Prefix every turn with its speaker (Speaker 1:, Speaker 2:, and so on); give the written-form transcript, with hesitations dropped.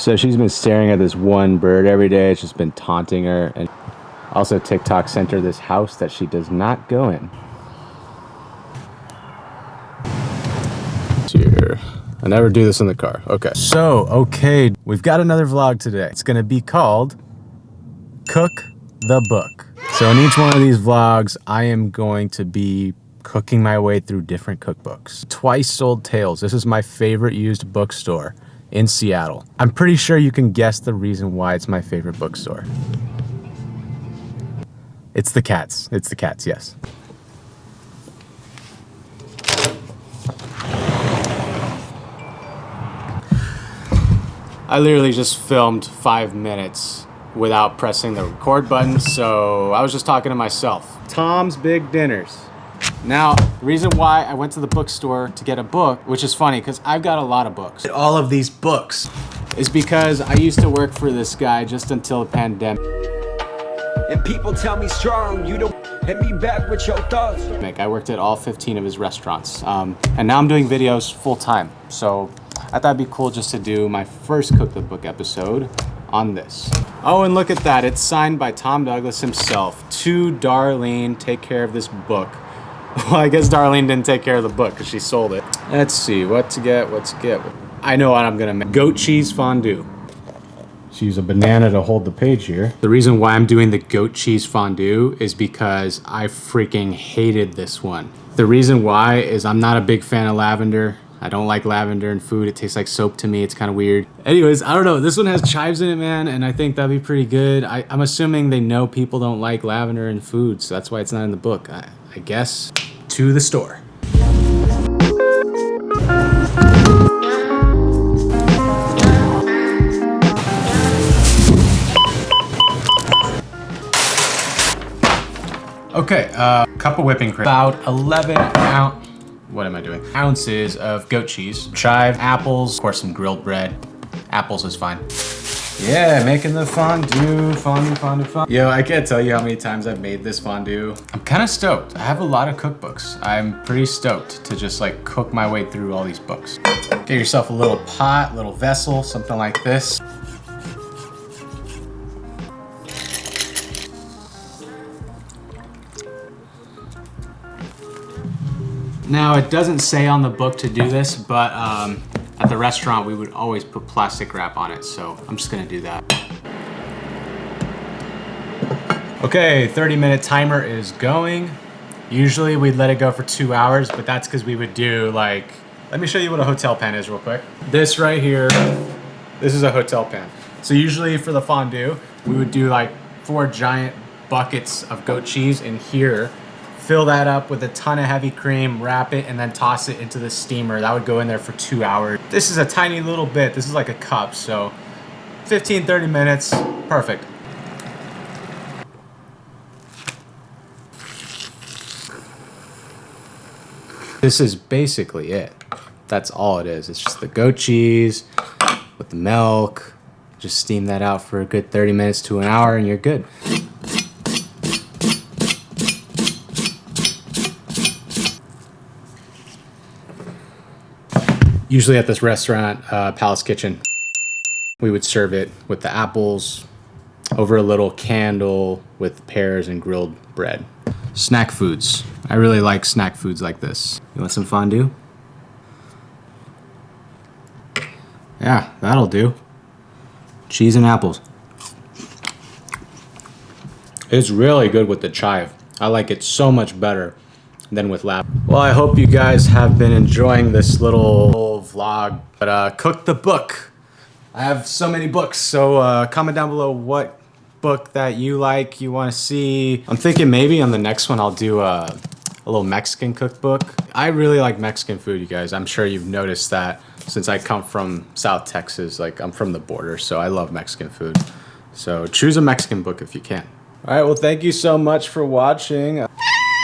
Speaker 1: So she's been staring at this one bird every day. It's just been taunting her. And also TikTok sent her this house that she does not go in. Here. I never do this in the car. Okay. So, we've got another vlog today. It's gonna be called Cook the Book. So in each one of these vlogs, I am going to be cooking my way through different cookbooks. Twice Sold Tales. This is my favorite used bookstore in Seattle. I'm pretty sure you can guess the reason why it's my favorite bookstore. It's the cats. It's the cats, yes. I literally just filmed 5 minutes without pressing the record button, so I was just talking to myself. Tom's Big Dinners. Now, the reason why I went to the bookstore to get a book, which is funny because I've got a lot of books, all of these books, is because I used to work for this guy just until the pandemic.
Speaker 2: And people tell me strong, you don't hit me back with your thoughts.
Speaker 1: I worked at all 15 of his restaurants, and now I'm doing videos full time. So I thought it'd be cool just to do my first Cook the Book episode on this. Oh, and look at that. It's signed by Tom Douglas himself. To Darlene, take care of this book. Well, I guess Darlene didn't take care of the book because she sold it. Let's see, what to get. I know what I'm gonna make. Goat cheese fondue. Just use a banana to hold the page here. The reason why I'm doing the goat cheese fondue is because I freaking hated this one. The reason why is I'm not a big fan of lavender. I don't like lavender in food. It tastes like soap to me. It's kind of weird. Anyways, I don't know. This one has chives in it, man, and I think that'd be pretty good. I'm assuming they know people don't like lavender in food, so that's why it's not in the book. I guess. To the store. Okay, cup of whipping cream. About 11 ounces of goat cheese, chive, apples, of course some grilled bread. Apples is fine. Yeah, making the fondue. Yo, I can't tell you how many times I've made this fondue. I'm kind of stoked. I have a lot of cookbooks. I'm pretty stoked to just like cook my way through all these books. Get yourself a little pot, little vessel, something like this. Now, it doesn't say on the book to do this, but at the restaurant, we would always put plastic wrap on it, so I'm just gonna do that. Okay, 30-minute timer is going. Usually we'd let it go for 2 hours, but that's because we would do like, let me show you what a hotel pan is real quick. This right here, this is a hotel pan. So usually for the fondue, we would do like 4 giant buckets of goat cheese in here, fill that up with a ton of heavy cream, wrap it, and then toss it into the steamer. That would go in there for 2 hours. This is a tiny little bit. This is like a cup, so 15, 30 minutes, perfect. This is basically it. That's all it is. It's just the goat cheese with the milk. Just steam that out for a good 30 minutes to an hour and you're good. Usually at this restaurant, Palace Kitchen, we would serve it with the apples over a little candle with pears and grilled bread. Snack foods. I really like snack foods like this. You want some fondue? Yeah, that'll do. Cheese and apples. It's really good with the chive. I like it so much better than with lavender. Well, I hope you guys have been enjoying this little vlog. But Cook the Book. I have so many books, so comment down below what book that you like, you want to see. I'm thinking maybe on the next one I'll do a little Mexican cookbook. I really like Mexican food, you guys. I'm sure you've noticed that since I come from South Texas. Like, I'm from the border, so I love Mexican food. So choose a Mexican book if you can. All right, well, thank you so much for watching.